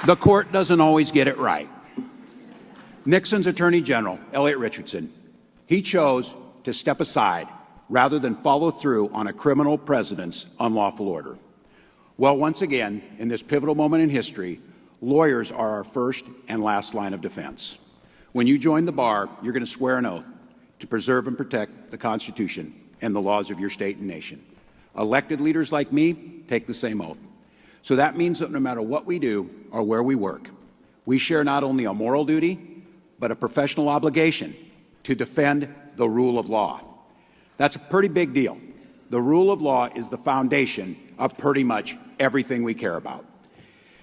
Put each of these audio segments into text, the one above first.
The court doesn't always get it right. Nixon's Attorney General, Elliot Richardson, he chose to step aside rather than follow through on a criminal president's unlawful order. Well, once again, in this pivotal moment in history, lawyers are our first and last line of defense. When you join the bar, you're going to swear an oath to preserve and protect the Constitution and the laws of your state and nation. Elected leaders like me take the same oath. So that means that no matter what we do or where we work, we share not only a moral duty, but a professional obligation to defend the rule of law. That's a pretty big deal. The rule of law is the foundation of pretty much everything we care about.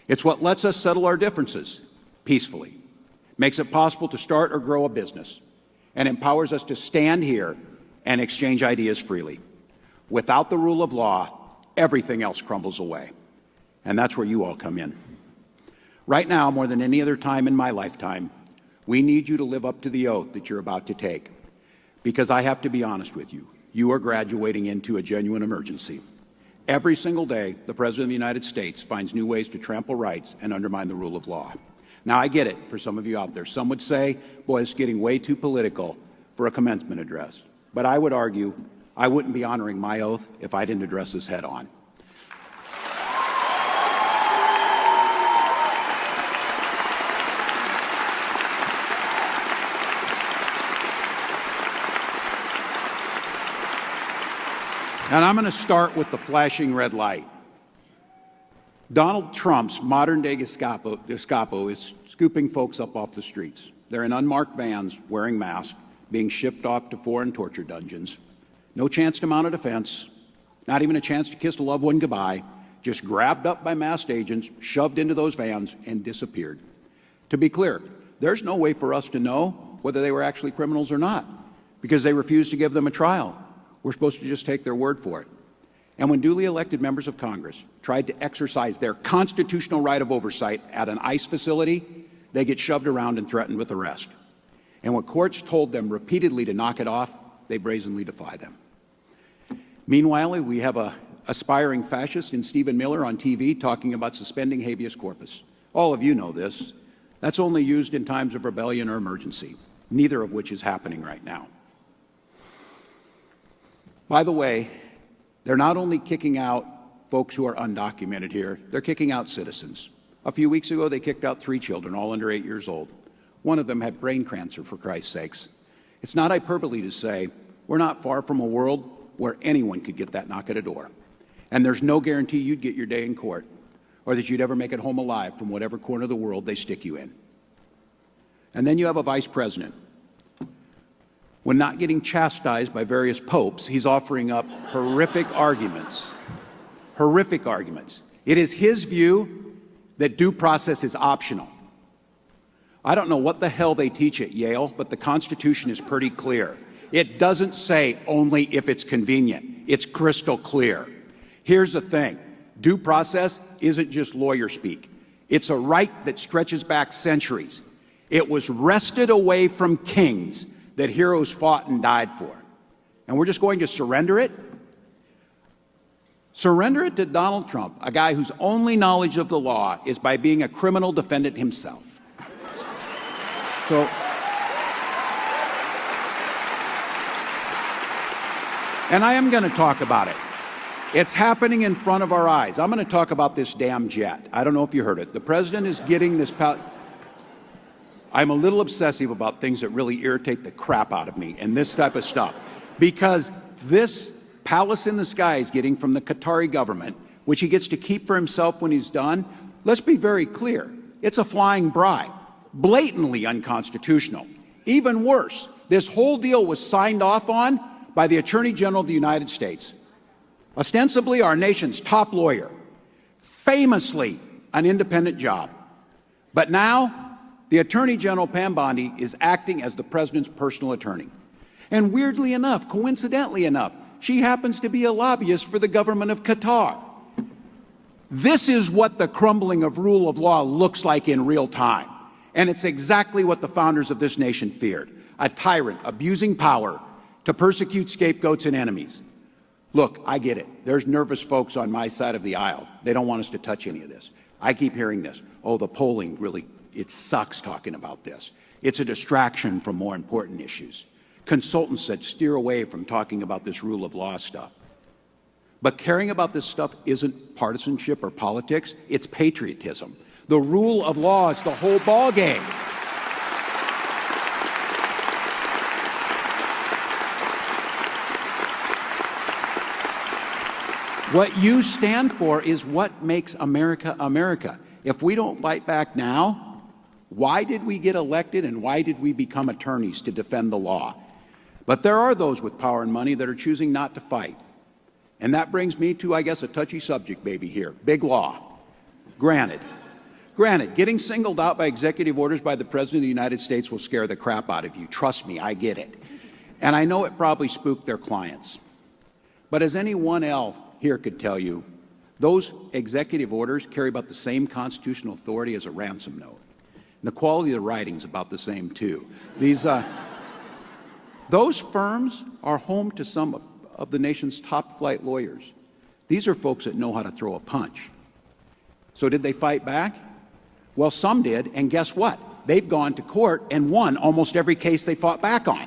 It's what lets us settle our differences peacefully, makes it possible to start or grow a business, and empowers us to stand here and exchange ideas freely. Without the rule of law, everything else crumbles away. And that's where you all come in. Right now, more than any other time in my lifetime, we need you to live up to the oath that you're about to take. Because I have to be honest with you, you are graduating into a genuine emergency. Every single day, the President of the United States finds new ways to trample rights and undermine the rule of law. Now, I get it for some of you out there. Some would say, boy, it's getting way too political for a commencement address. But I would argue I wouldn't be honoring my oath if I didn't address this head on. And I'm going to start with the flashing red light. Donald Trump's modern-day Gestapo is scooping folks up off the streets. They're in unmarked vans, wearing masks, being shipped off to foreign torture dungeons. No chance to mount a defense, not even a chance to kiss a loved one goodbye, just grabbed up by masked agents, shoved into those vans, and disappeared. To be clear, there's no way for us to know whether they were actually criminals or not, because they refused to give them a trial. We're supposed to just take their word for it. And when duly elected members of Congress tried to exercise their constitutional right of oversight at an ICE facility, they get shoved around and threatened with arrest. And when courts told them repeatedly to knock it off, they brazenly defy them. Meanwhile, we have an aspiring fascist in Stephen Miller on TV talking about suspending habeas corpus. All of you know this. That's only used in times of rebellion or emergency, neither of which is happening right now. By the way, they're not only kicking out folks who are undocumented here, they're kicking out citizens. A few weeks ago, they kicked out 3 children, all under 8 years old. One of them had brain cancer, for Christ's sakes. It's not hyperbole to say we're not far from a world where anyone could get that knock at a door. And there's no guarantee you'd get your day in court or that you'd ever make it home alive from whatever corner of the world they stick you in. And then you have a vice president. When not getting chastised by various popes, he's offering up horrific arguments. Horrific arguments. It is his view that due process is optional. I don't know what the hell they teach at Yale, but the Constitution is pretty clear. It doesn't say only if it's convenient. It's crystal clear. Here's the thing. Due process isn't just lawyer speak. It's a right that stretches back centuries. It was wrested away from kings that heroes fought and died for. And we're just going to surrender it? Surrender it to Donald Trump, a guy whose only knowledge of the law is by being a criminal defendant himself. So, and I am going to talk about it. It's happening in front of our eyes. I'm going to talk about this damn jet. I don't know if you heard it. The president is getting this... I'm a little obsessive about things that really irritate the crap out of me and this type of stuff, because this palace in the sky is getting from the Qatari government, which he gets to keep for himself when he's done. Let's be very clear. It's a flying bribe, blatantly unconstitutional. Even worse, this whole deal was signed off on by the Attorney General of the United States, ostensibly our nation's top lawyer, famously an independent job. But now, the Attorney General, Pam Bondi, is acting as the president's personal attorney. And weirdly enough, coincidentally enough, she happens to be a lobbyist for the government of Qatar. This is what the crumbling of rule of law looks like in real time. And it's exactly what the founders of this nation feared. A tyrant abusing power to persecute scapegoats and enemies. Look, I get it. There's nervous folks on my side of the aisle. They don't want us to touch any of this. I keep hearing this. oh, the polling really, it sucks talking about this. It's a distraction from more important issues. Consultants said steer away from talking about this rule of law stuff. But caring about this stuff isn't partisanship or politics, it's patriotism. The rule of law is the whole ballgame. What you stand for is what makes America America. If we don't fight back now, why did we get elected and why did we become attorneys to defend the law? But there are those with power and money that are choosing not to fight. And that brings me to, I guess, a touchy subject maybe here, big law. Granted, getting singled out by executive orders by the President of the United States will scare the crap out of you. Trust me, I get it. And I know it probably spooked their clients. But as any 1L here could tell you, those executive orders carry about the same constitutional authority as a ransom note. And the quality of the writing's about the same, too. Those firms are home to some of the nation's top-flight lawyers. These are folks that know how to throw a punch. So did they fight back? Well, some did, and guess what? They've gone to court and won almost every case they fought back on.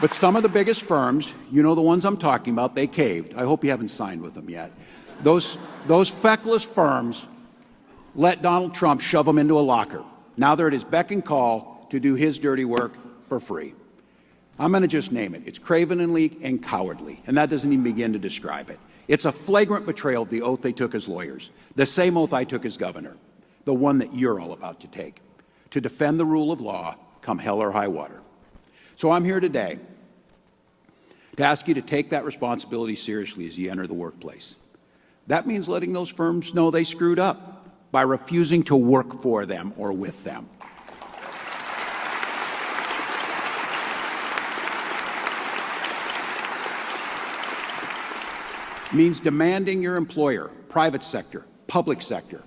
But some of the biggest firms, you know the ones I'm talking about, they caved. I hope you haven't signed with them yet. Those feckless firms let Donald Trump shove them into a locker. Now they're at his beck and call to do his dirty work for free. I'm going to just name it. It's cravenly and cowardly, and that doesn't even begin to describe it. It's a flagrant betrayal of the oath they took as lawyers, the same oath I took as governor, the one that you're all about to take, to defend the rule of law come hell or high water. So I'm here today to ask you to take that responsibility seriously as you enter the workplace. That means letting those firms know they screwed up by refusing to work for them or with them. It means demanding your employer, private sector, public sector,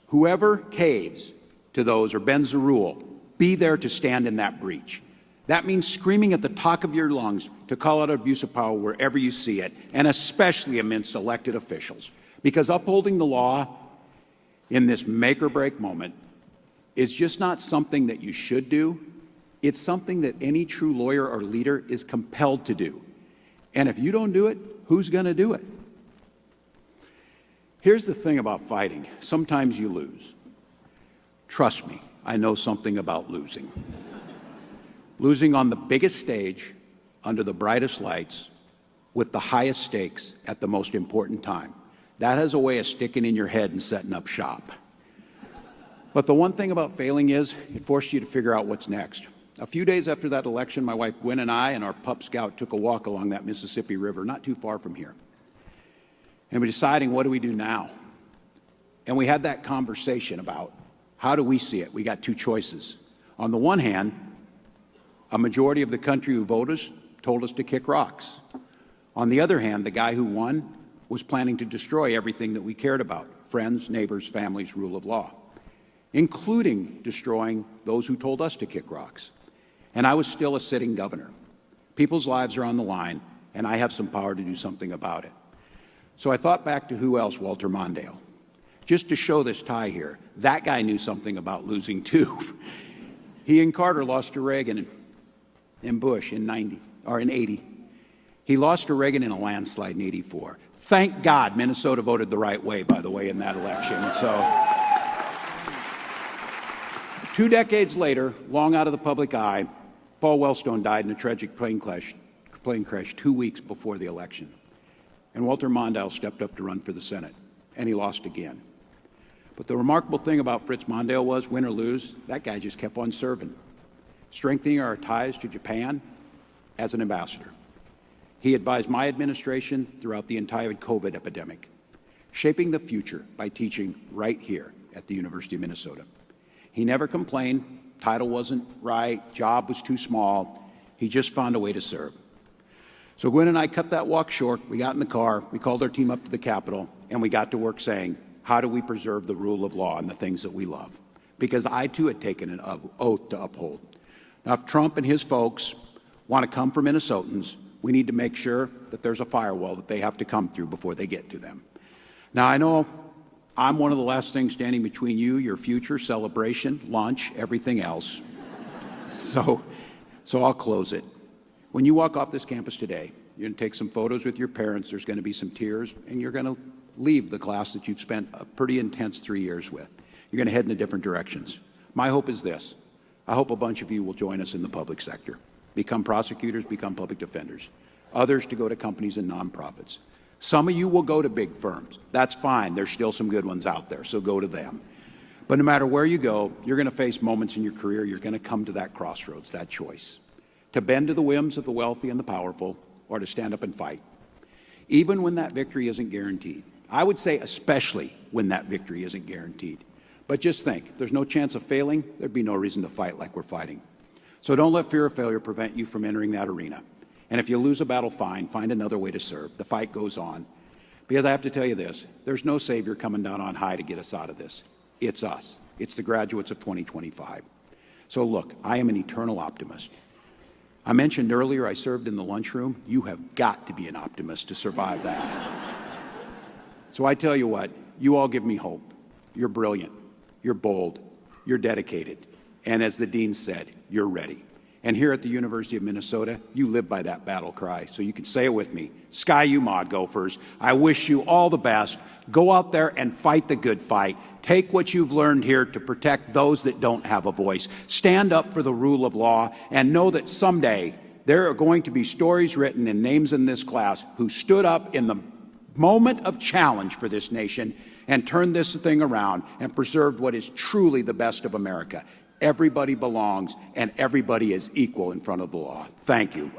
whoever caves to those or bends the rule, be there to stand in that breach. That means screaming at the top of your lungs to call out abuse of power wherever you see it, and especially amidst elected officials. Because upholding the law in this make-or-break moment is just not something that you should do. It's something that any true lawyer or leader is compelled to do. And if you don't do it, who's going to do it? Here's the thing about fighting. Sometimes you lose. Trust me, I know something about losing. Losing on the biggest stage, under the brightest lights, with the highest stakes at the most important time. That has a way of sticking in your head and setting up shop. But the one thing about failing is it forces you to figure out what's next. A few days after that election, my wife Gwen and I and our pup Scout took a walk along that Mississippi River, not too far from here. And we're deciding, what do we do now? And we had that conversation about how do we see it? We got two choices. On the one hand, a majority of the country who voted us told us to kick rocks. On the other hand, the guy who won was planning to destroy everything that we cared about: friends, neighbors, families, rule of law, including destroying those who told us to kick rocks. And I was still a sitting governor. People's lives are on the line, and I have some power to do something about it. So I thought back to who else? Walter Mondale. Just to show this tie here, that guy knew something about losing too. He and Carter lost to Reagan and Bush in 80. He lost to Reagan in a landslide in 84. Thank God Minnesota voted the right way, by the way, in that election. So 2 decades later, long out of the public eye, Paul Wellstone died in a tragic plane crash 2 weeks before the election. And Walter Mondale stepped up to run for the Senate, and he lost again. But the remarkable thing about Fritz Mondale was, win or lose, that guy just kept on serving, strengthening our ties to Japan as an ambassador. He advised my administration throughout the entire COVID epidemic, shaping the future by teaching right here at the University of Minnesota. He never complained, title wasn't right, job was too small. He just found a way to serve. So Gwen and I cut that walk short. We got in the car, we called our team up to the Capitol, and we got to work saying, how do we preserve the rule of law and the things that we love? Because I too had taken an oath to uphold. Now, if Trump and his folks want to come for Minnesotans, We need to make sure that there's a firewall that they have to come through before they get to them. Now, I know I'm one of the last things standing between you, your future, celebration, lunch, everything else. So I'll close it. When you walk off this campus today, you're going to take some photos with your parents, there's going to be some tears, and you're going to leave the class that you've spent a pretty intense 3 years with. You're going to head in different directions. My hope is this. I hope a bunch of you will join us in the public sector. Become prosecutors, become public defenders. Others to go to companies and nonprofits. Some of you will go to big firms. That's fine. There's still some good ones out there, so go to them. But no matter where you go, you're going to face moments in your career, you're going to come to that crossroads, that choice. To bend to the whims of the wealthy and the powerful, or to stand up and fight. Even when that victory isn't guaranteed. I would say especially when that victory isn't guaranteed. But just think, there's no chance of failing, there'd be no reason to fight like we're fighting. So don't let fear of failure prevent you from entering that arena. And if you lose a battle, fine, find another way to serve. The fight goes on. Because I have to tell you this, there's no savior coming down on high to get us out of this. It's us. It's the graduates of 2025. So look, I am an eternal optimist. I mentioned earlier I served in the lunchroom. You have got to be an optimist to survive that. So I tell you what, you all give me hope. You're brilliant. You're bold. You're dedicated. And as the dean said, you're ready. And here at the University of Minnesota, you live by that battle cry. So you can say it with me. Sky you, Mod Gophers. I wish you all the best. Go out there and fight the good fight. Take what you've learned here to protect those that don't have a voice. Stand up for the rule of law and know that someday there are going to be stories written and names in this class who stood up in the moment of challenge for this nation and turned this thing around and preserved what is truly the best of America. Everybody belongs, and everybody is equal in front of the law. Thank you.